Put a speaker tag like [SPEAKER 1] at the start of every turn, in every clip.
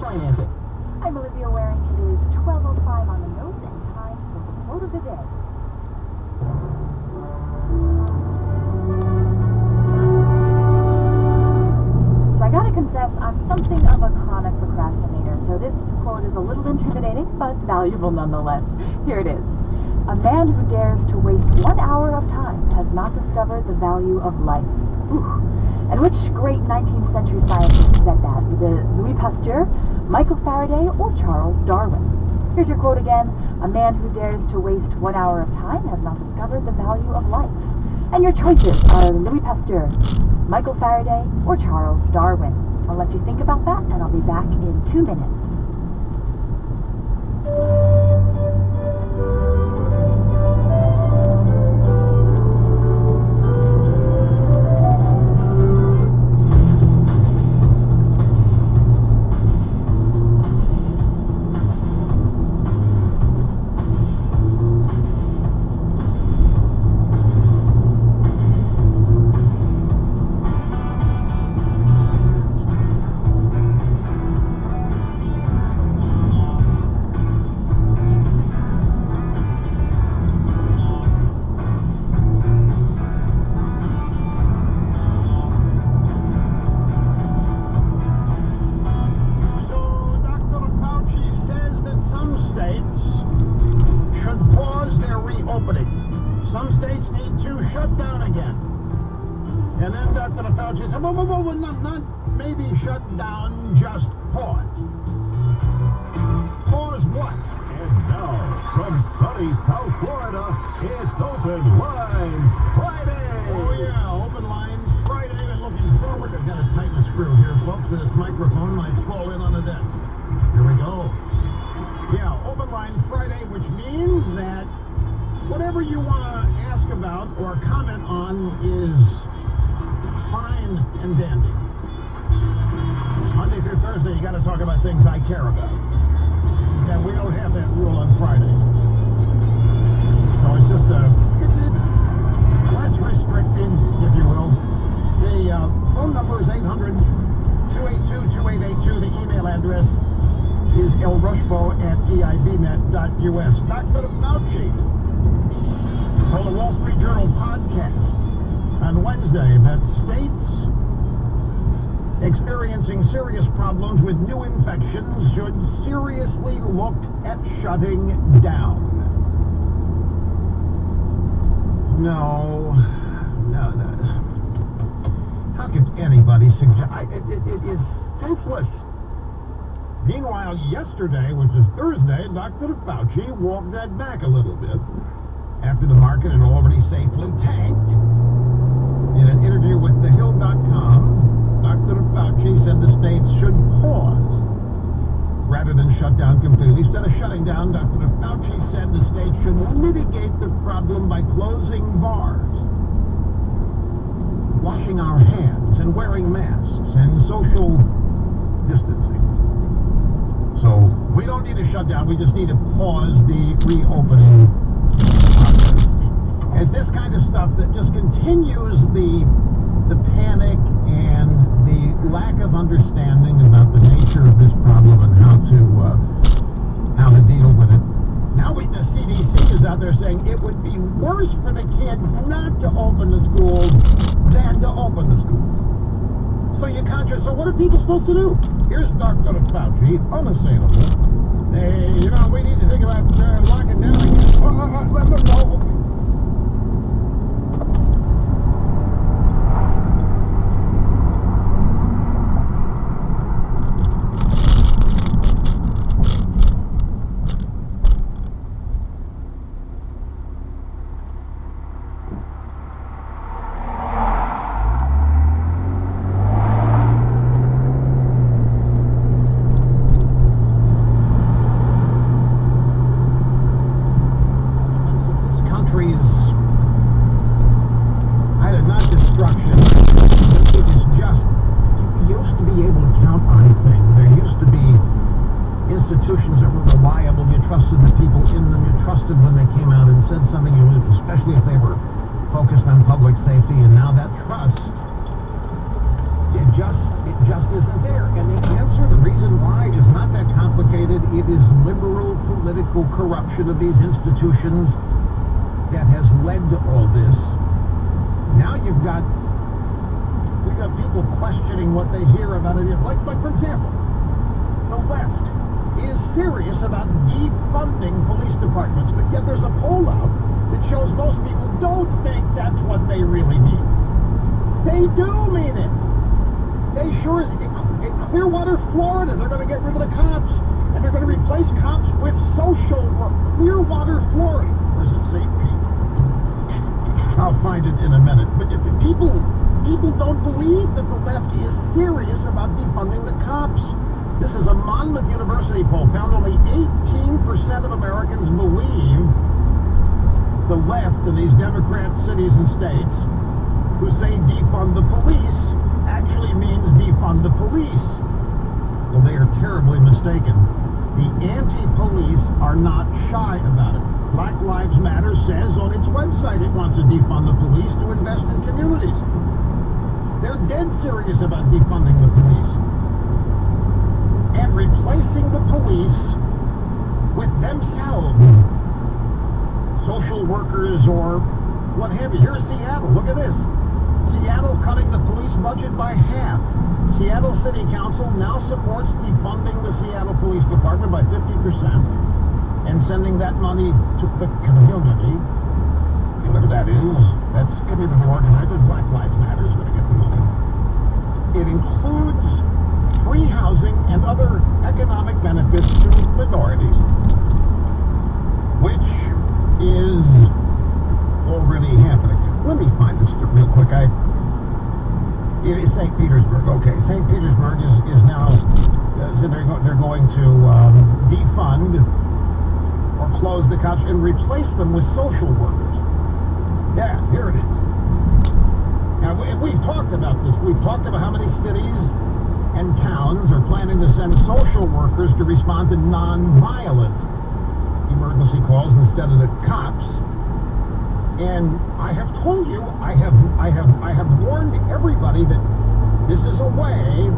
[SPEAKER 1] financing.
[SPEAKER 2] I'm Olivia Waring. It is 12:05 on the nose and time for the quote of the day. So I gotta confess, I'm something of a chronic procrastinator, so this quote is a little intimidating, but valuable nonetheless. Here it is. A man who dares to waste 1 hour of time has not discovered the value of life. Ooh. And which great 19th century scientist said that? Was it Louis Pasteur, Michael Faraday, or Charles Darwin? Here's your quote again. A man who dares to waste 1 hour of time has not discovered the value of life. And your choices are Louis Pasteur, Michael Faraday, or Charles Darwin. I'll let you think about that, and I'll be back in 2 minutes.
[SPEAKER 1] Some states need to shut down again. And then Dr. Fauci said, not maybe shut down, just pause. Pause what?
[SPEAKER 3] And now, from sunny South Florida, it's Open Line Friday.
[SPEAKER 1] Oh yeah, Open Line Friday. Been looking forward. I've got to tighten the screw here, folks. This microphone might fall in on the desk. Here we go. Yeah, Open Line Friday, which means that whatever you want to ask about or comment on is fine and dandy. Monday through Thursday, you got to talk about things I care about. And we don't have that rule on Friday. So it's just less restricting, if you will. The phone number is 800-282-2882. The email address is lrushbo@eibnet.us. Dr. Fauci on the Wall Street Journal podcast on Wednesday that states experiencing serious problems with new infections should seriously look at shutting down. No. How can anybody suggest? It is senseless. Meanwhile, yesterday, which is Thursday, Dr. Fauci walked that back a little bit after the market had already safely tanked. In an interview with TheHill.com, Dr. Fauci said the states should pause rather than shut down completely. Instead of shutting down, Dr. Fauci said the states should mitigate the problem by closing bars, washing our hands, and wearing masks, and social distancing. So we don't need to shut down, we just need to pause the reopening process. And this kind of stuff that just continues the panic and the lack of understanding about the nature of this problem and how to deal with it. Now the CDC is out there saying it would be worse for the kids not to open the schools than to open the schools. So so what are people supposed to do? Here's Dr. Fauci, unassailable. Hey, we need to think about locking down again. No. It just isn't there. And the answer, the reason why is not corruption of these institutions that has led to all this. Now we've got people questioning what they hear about it. Like for example, the left is serious about defunding police departments, but yet there's a poll out that shows most people don't think that's what they really mean. They do mean it. They sure is. In Clearwater, Florida, they're going to get rid of the cops, and they're going to replace cops with social work. Clearwater, Florida. Or is it St. Pete? I'll find it in a minute. But people don't believe that the left is serious about defunding the cops. This is a Monmouth University poll. Found only 18% of Americans believe the left in these Democrat cities and states who say defund the police actually means defund the police. Well, they are terribly mistaken. The anti-police are not shy about it. Black Lives Matter says on its website it wants to defund the police to invest in communities. They're dead serious about defunding the police and replacing the police with themselves, social workers or what have you. Here's Seattle. Look at this. Seattle cutting the police budget by half. Seattle City Council now supports defunding the Seattle Police Department by 50% and sending that money to the community. Whatever that is, that's community organized. Black Lives Matter is going to get the money. It includes free housing and other economic benefits to minorities, which is already happening. Let me find this real quick. It's St. Petersburg. Okay, St. Petersburg is now, they're going to defund or close the cops and replace them with social workers. Yeah, here it is. Now, we've talked about this. We've talked about how many cities and towns are planning to send social workers to respond to non-violent emergency calls instead of the cops. And I have told you, I have warned everybody that this is a way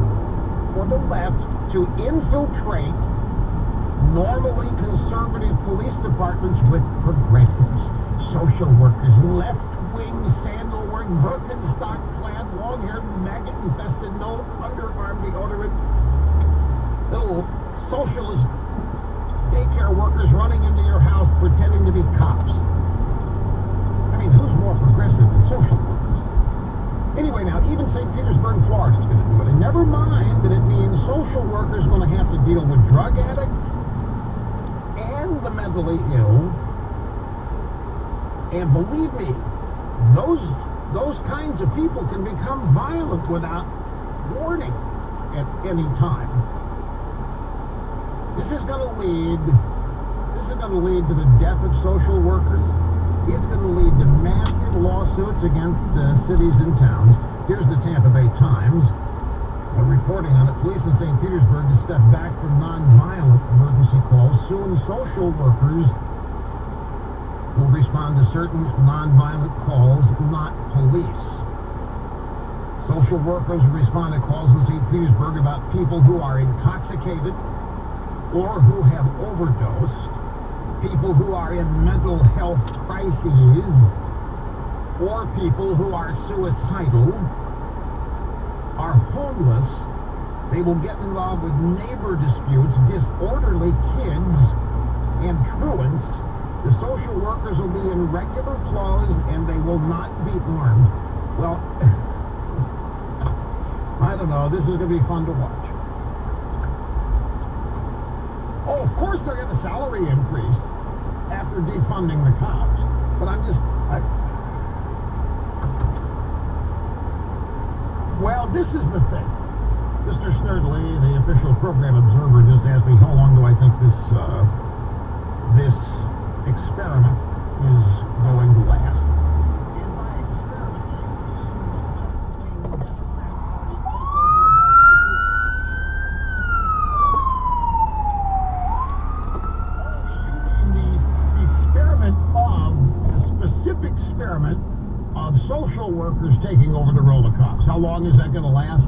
[SPEAKER 1] for the left to infiltrate normally conservative police departments with progressives, social workers, left-wing, sandal-wearing, Birkenstock-clad, long-haired, maggot-infested, no underarm deodorant, little socialist daycare workers running into your house pretending to be cops. I mean, who's more progressive than social workers? Anyway, now, even St. Petersburg, Florida is going to do it. And never mind that it means social workers are going to have to deal with drug addicts and the mentally ill. And believe me, those kinds of people can become violent without warning at any time. This is going to lead to the death of social workers. It's going to lead to massive lawsuits against cities and towns. Here's the Tampa Bay Times reporting on it. Police in St. Petersburg to step back from non-violent emergency calls. Soon social workers will respond to certain non-violent calls, not police. Social workers will respond to calls in St. Petersburg about people who are intoxicated or who have overdosed, people who are in mental health crises, or people who are suicidal, are homeless. They will get involved with neighbor disputes, disorderly kids, and truants. The social workers will be in regular clothes and they will not be armed. Well, I don't know. This is going to be fun to watch. Oh, of course they're getting a salary increase after defunding the cops. But well, this is the thing. Mr. Snerdley, the official program observer, just asked me how long do I think this experiment is going to last. And by experiment, experiment of social workers taking over the role of cops. How long is that going to last?